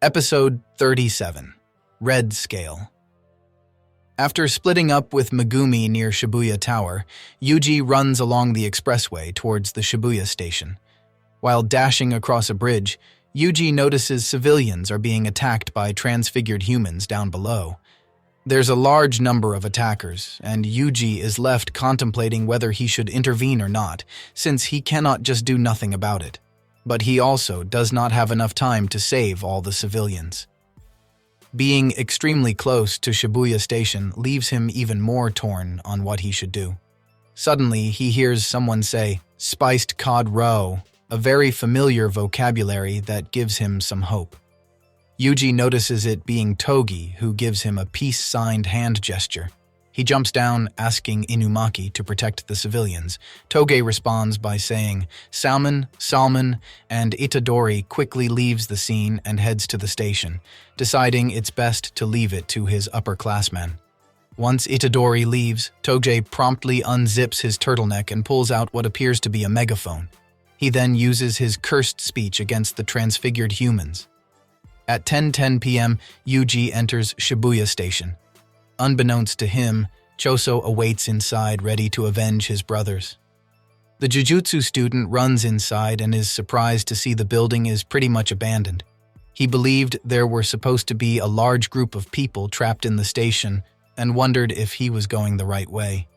Episode 37, Red Scale. After splitting up with Megumi near Shibuya Tower, Yuji runs along the expressway towards the Shibuya station. While dashing across a bridge, Yuji notices civilians are being attacked by transfigured humans down below. There's a large number of attackers, and Yuji is left contemplating whether he should intervene or not, since he cannot just do nothing about it. But he also does not have enough time to save all the civilians. Being extremely close to Shibuya Station leaves him even more torn on what he should do. Suddenly, he hears someone say, "Spiced cod roe," a very familiar vocabulary that gives him some hope. Yuji notices it being Togi, who gives him a peace-signed hand gesture. He jumps down, asking Inumaki to protect the civilians. Toge responds by saying, "Salmon, Salmon," and Itadori quickly leaves the scene and heads to the station, deciding it's best to leave it to his upperclassmen. Once Itadori leaves, Toge promptly unzips his turtleneck and pulls out what appears to be a megaphone. He then uses his cursed speech against the transfigured humans. At 10:10 p.m., Yuji enters Shibuya Station. Unbeknownst to him, Choso awaits inside, ready to avenge his brothers. The Jujutsu student runs inside and is surprised to see the building is pretty much abandoned. He believed there were supposed to be a large group of people trapped in the station and wondered if he was going the right way.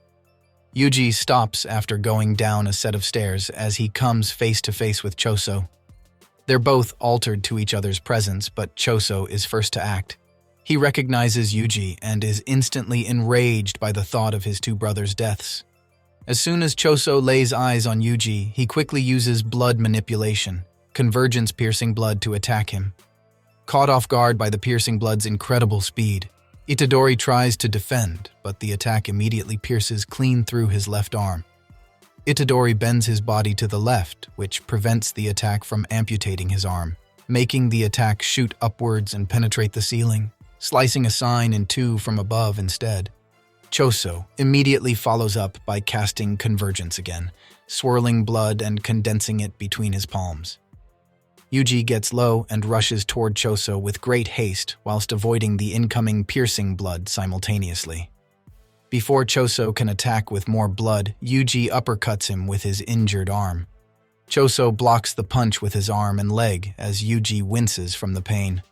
Yuji stops after going down a set of stairs as he comes face to face with Choso. They're both altered to each other's presence, but Choso is first to act. He recognizes Yuji and is instantly enraged by the thought of his two brothers' deaths. As soon as Choso lays eyes on Yuji, he quickly uses blood manipulation, convergence-piercing blood, to attack him. Caught off guard by the piercing blood's incredible speed, Itadori tries to defend, but the attack immediately pierces clean through his left arm. Itadori bends his body to the left, which prevents the attack from amputating his arm, making the attack shoot upwards and penetrate the ceiling, slicing a sign in two from above instead. Choso immediately follows up by casting convergence again, swirling blood and condensing it between his palms. Yuji gets low and rushes toward Choso with great haste whilst avoiding the incoming piercing blood simultaneously. Before Choso can attack with more blood, Yuji uppercuts him with his injured arm. Choso blocks the punch with his arm and leg as Yuji winces from the pain.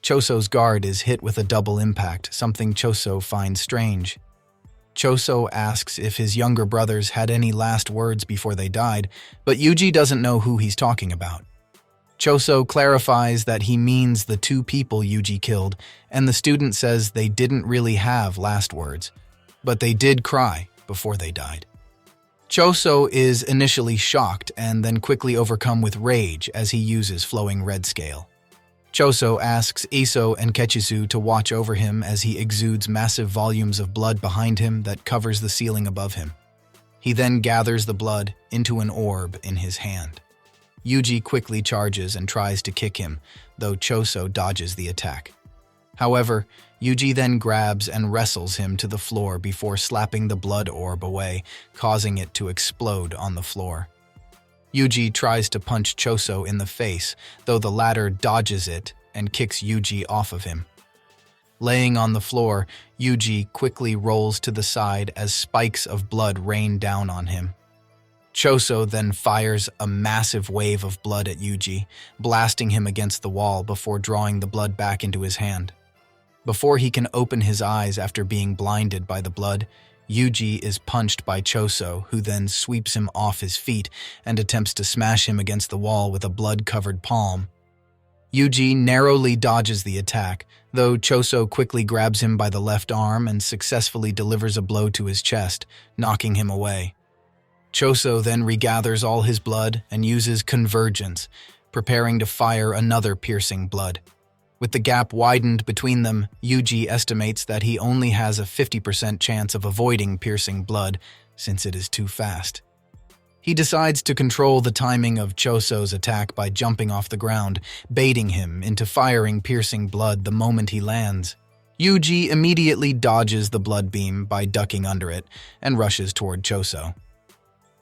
Choso's guard is hit with a double impact, something Choso finds strange. Choso asks if his younger brothers had any last words before they died, but Yuji doesn't know who he's talking about. Choso clarifies that he means the two people Yuji killed, and the student says they didn't really have last words, but they did cry before they died. Choso is initially shocked and then quickly overcome with rage as he uses flowing red scale. Choso asks Iso and Kechisu to watch over him as he exudes massive volumes of blood behind him that covers the ceiling above him. He then gathers the blood into an orb in his hand. Yuji quickly charges and tries to kick him, though Choso dodges the attack. However, Yuji then grabs and wrestles him to the floor before slapping the blood orb away, causing it to explode on the floor. Yuji tries to punch Choso in the face, though the latter dodges it and kicks Yuji off of him. Laying on the floor, Yuji quickly rolls to the side as spikes of blood rain down on him. Choso then fires a massive wave of blood at Yuji, blasting him against the wall before drawing the blood back into his hand. Before he can open his eyes after being blinded by the blood, Yuji is punched by Choso, who then sweeps him off his feet and attempts to smash him against the wall with a blood-covered palm. Yuji narrowly dodges the attack, though Choso quickly grabs him by the left arm and successfully delivers a blow to his chest, knocking him away. Choso then regathers all his blood and uses convergence, preparing to fire another piercing blood. With the gap widened between them, Yuji estimates that he only has a 50% chance of avoiding piercing blood, since it is too fast. He decides to control the timing of Choso's attack by jumping off the ground, baiting him into firing piercing blood the moment he lands. Yuji immediately dodges the blood beam by ducking under it and rushes toward Choso.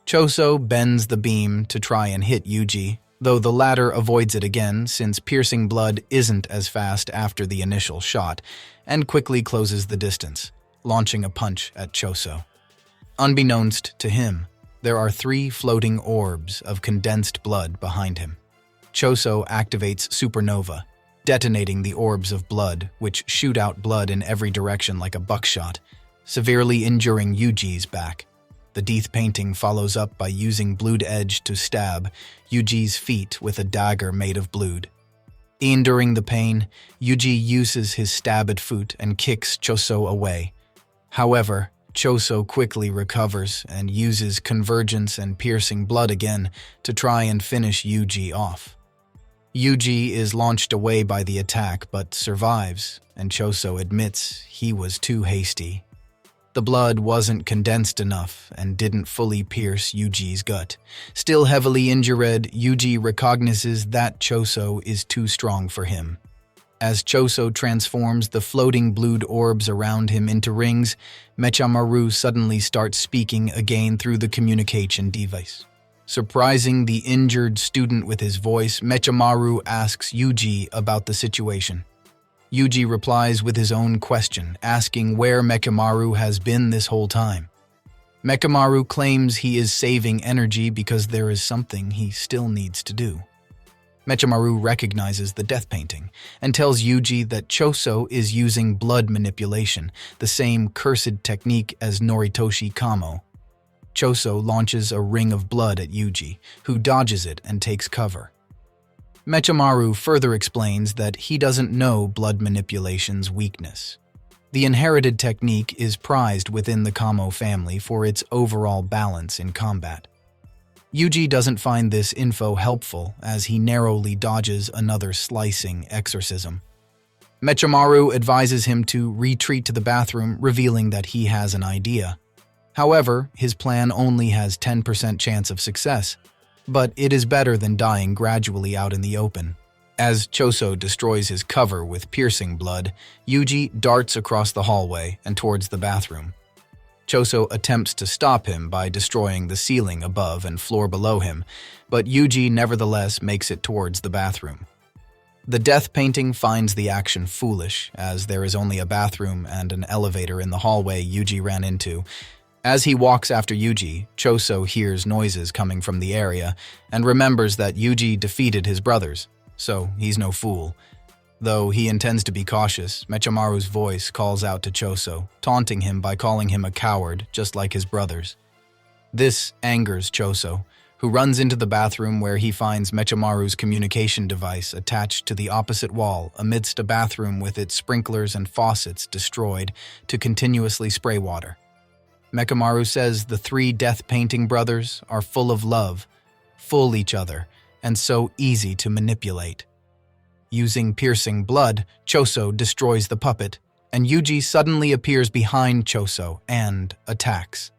Choso bends the beam to try and hit Yuji, though the latter avoids it again since piercing blood isn't as fast after the initial shot, and quickly closes the distance, launching a punch at Choso. Unbeknownst to him, there are 3 floating orbs of condensed blood behind him. Choso activates Supernova, detonating the orbs of blood, which shoot out blood in every direction like a buckshot, severely injuring Yuji's back. The Death painting follows up by using Blued Edge to stab Yuji's feet with a dagger made of blued. Enduring the pain, Yuji uses his stabbed foot and kicks Choso away. However, Choso quickly recovers and uses Convergence and Piercing Blood again to try and finish Yuji off. Yuji is launched away by the attack but survives, and Choso admits he was too hasty. The blood wasn't condensed enough and didn't fully pierce Yuji's gut. Still heavily injured, Yuji recognizes that Choso is too strong for him. As Choso transforms the floating blued orbs around him into rings, Mechamaru suddenly starts speaking again through the communication device. Surprising the injured student with his voice, Mechamaru asks Yuji about the situation. Yuji replies with his own question, asking where Mechamaru has been this whole time. Mechamaru claims he is saving energy because there is something he still needs to do. Mechamaru recognizes the death painting and tells Yuji that Choso is using blood manipulation, the same cursed technique as Noritoshi Kamo. Choso launches a ring of blood at Yuji, who dodges it and takes cover. Mechamaru further explains that he doesn't know blood manipulation's weakness. The inherited technique is prized within the Kamo family for its overall balance in combat. Yuji doesn't find this info helpful as he narrowly dodges another slicing exorcism. Mechamaru advises him to retreat to the bathroom, revealing that he has an idea. However, his plan only has 10% chance of success, but it is better than dying gradually out in the open. As Choso destroys his cover with piercing blood, Yuji darts across the hallway and towards the bathroom. Choso attempts to stop him by destroying the ceiling above and floor below him, but Yuji nevertheless makes it towards the bathroom. The death painting finds the action foolish, as there is only a bathroom and an elevator in the hallway Yuji ran into. As he walks after Yuji, Choso hears noises coming from the area and remembers that Yuji defeated his brothers, so he's no fool. Though he intends to be cautious, Mechamaru's voice calls out to Choso, taunting him by calling him a coward, just like his brothers. This angers Choso, who runs into the bathroom where he finds Mechamaru's communication device attached to the opposite wall amidst a bathroom with its sprinklers and faucets destroyed to continuously spray water. Mechamaru says the 3 death painting brothers are full of love, fool each other, and so easy to manipulate. Using piercing blood, Choso destroys the puppet, and Yuji suddenly appears behind Choso and attacks.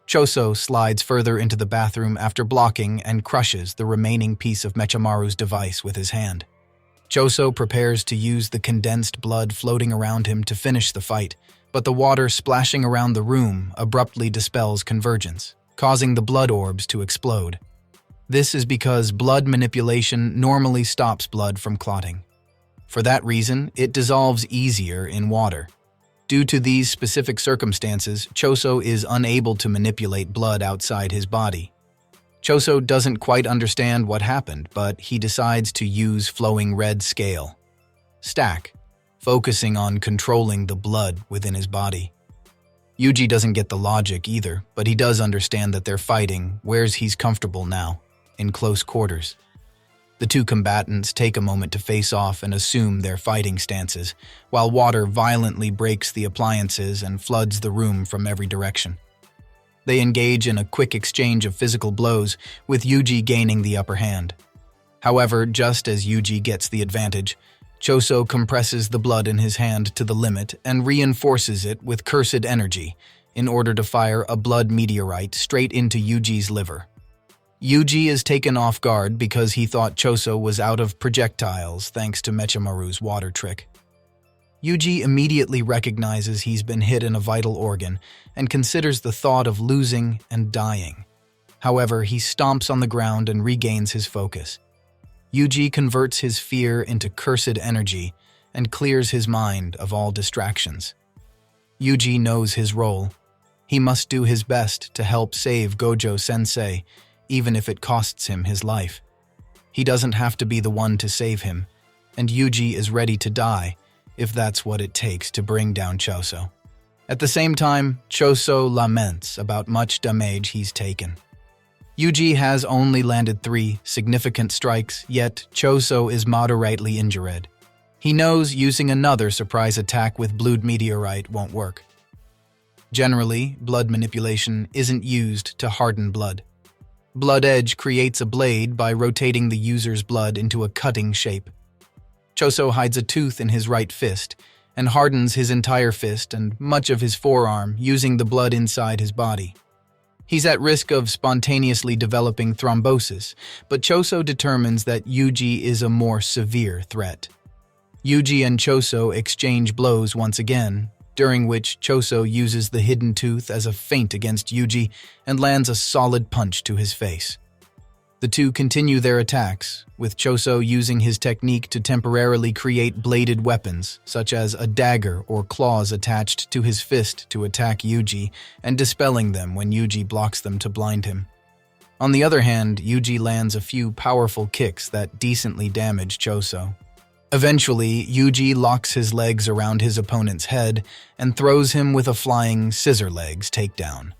Choso slides further into the bathroom after blocking and crushes the remaining piece of Mechamaru's device with his hand. Choso prepares to use the condensed blood floating around him to finish the fight, but the water splashing around the room abruptly dispels convergence, causing the blood orbs to explode. This is because blood manipulation normally stops blood from clotting. For that reason, it dissolves easier in water. Due to these specific circumstances, Choso is unable to manipulate blood outside his body. Choso doesn't quite understand what happened, but he decides to use flowing red scale. Stack, focusing on controlling the blood within his body. Yuji doesn't get the logic either, but he does understand that they're fighting where he's comfortable now, in close quarters. The 2 combatants take a moment to face off and assume their fighting stances, while water violently breaks the appliances and floods the room from every direction. They engage in a quick exchange of physical blows, with Yuji gaining the upper hand. However, just as Yuji gets the advantage, Choso compresses the blood in his hand to the limit and reinforces it with cursed energy in order to fire a blood meteorite straight into Yuji's liver. Yuji is taken off guard because he thought Choso was out of projectiles thanks to Mechamaru's water trick. Yuji immediately recognizes he's been hit in a vital organ and considers the thought of losing and dying. However, he stomps on the ground and regains his focus. Yuji converts his fear into cursed energy and clears his mind of all distractions. Yuji knows his role. He must do his best to help save Gojo-sensei, even if it costs him his life. He doesn't have to be the one to save him, and Yuji is ready to die if that's what it takes to bring down Choso. At the same time, Choso laments about much damage he's taken. Yuji has only landed 3 significant strikes, yet Choso is moderately injured. He knows using another surprise attack with Blood Meteorite won't work. Generally, blood manipulation isn't used to harden blood. Blood Edge creates a blade by rotating the user's blood into a cutting shape. Choso hides a tooth in his right fist and hardens his entire fist and much of his forearm using the blood inside his body. He's at risk of spontaneously developing thrombosis, but Choso determines that Yuji is a more severe threat. Yuji and Choso exchange blows once again, during which Choso uses the hidden tooth as a feint against Yuji and lands a solid punch to his face. The two continue their attacks, with Choso using his technique to temporarily create bladed weapons, such as a dagger or claws attached to his fist to attack Yuji, and dispelling them when Yuji blocks them to blind him. On the other hand, Yuji lands a few powerful kicks that decently damage Choso. Eventually, Yuji locks his legs around his opponent's head and throws him with a flying scissor legs takedown.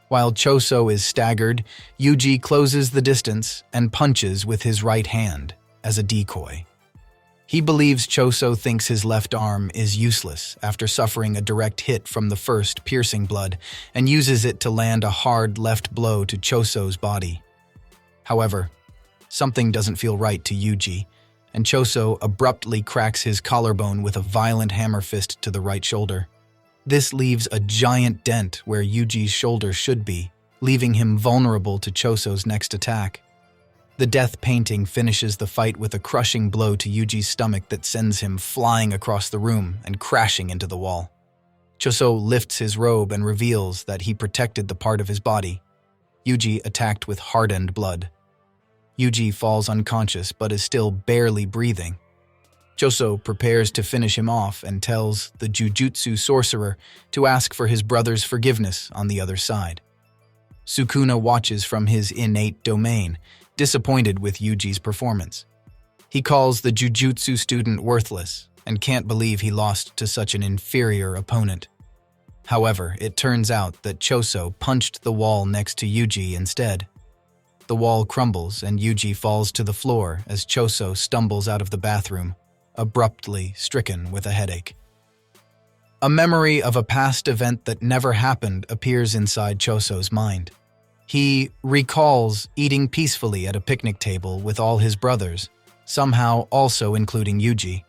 While Choso is staggered, Yuji closes the distance and punches with his right hand as a decoy. He believes Choso thinks his left arm is useless after suffering a direct hit from the first piercing blood and uses it to land a hard left blow to Choso's body. However, something doesn't feel right to Yuji, and Choso abruptly cracks his collarbone with a violent hammer fist to the right shoulder. This leaves a giant dent where Yuji's shoulder should be, leaving him vulnerable to Choso's next attack. The death painting finishes the fight with a crushing blow to Yuji's stomach that sends him flying across the room and crashing into the wall. Choso lifts his robe and reveals that he protected the part of his body. Yuji attacked with hardened blood. Yuji falls unconscious but is still barely breathing. Choso prepares to finish him off and tells the Jujutsu sorcerer to ask for his brother's forgiveness on the other side. Sukuna watches from his innate domain, disappointed with Yuji's performance. He calls the Jujutsu student worthless and can't believe he lost to such an inferior opponent. However, it turns out that Choso punched the wall next to Yuji instead. The wall crumbles and Yuji falls to the floor as Choso stumbles out of the bathroom, abruptly stricken with a headache. A memory of a past event that never happened appears inside Choso's mind. He recalls eating peacefully at a picnic table with all his brothers, somehow also including Yuji.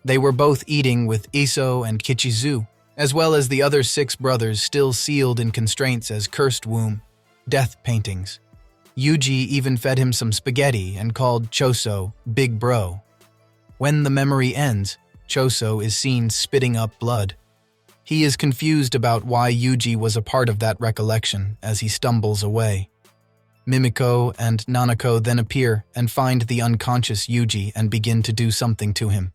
They were both eating with Iso and Kichizu, as well as the other 6 brothers still sealed in constraints as cursed womb, death paintings. Yuji even fed him some spaghetti and called Choso Big Bro. When the memory ends, Choso is seen spitting up blood. He is confused about why Yuji was a part of that recollection as he stumbles away. Mimiko and Nanako then appear and find the unconscious Yuji and begin to do something to him.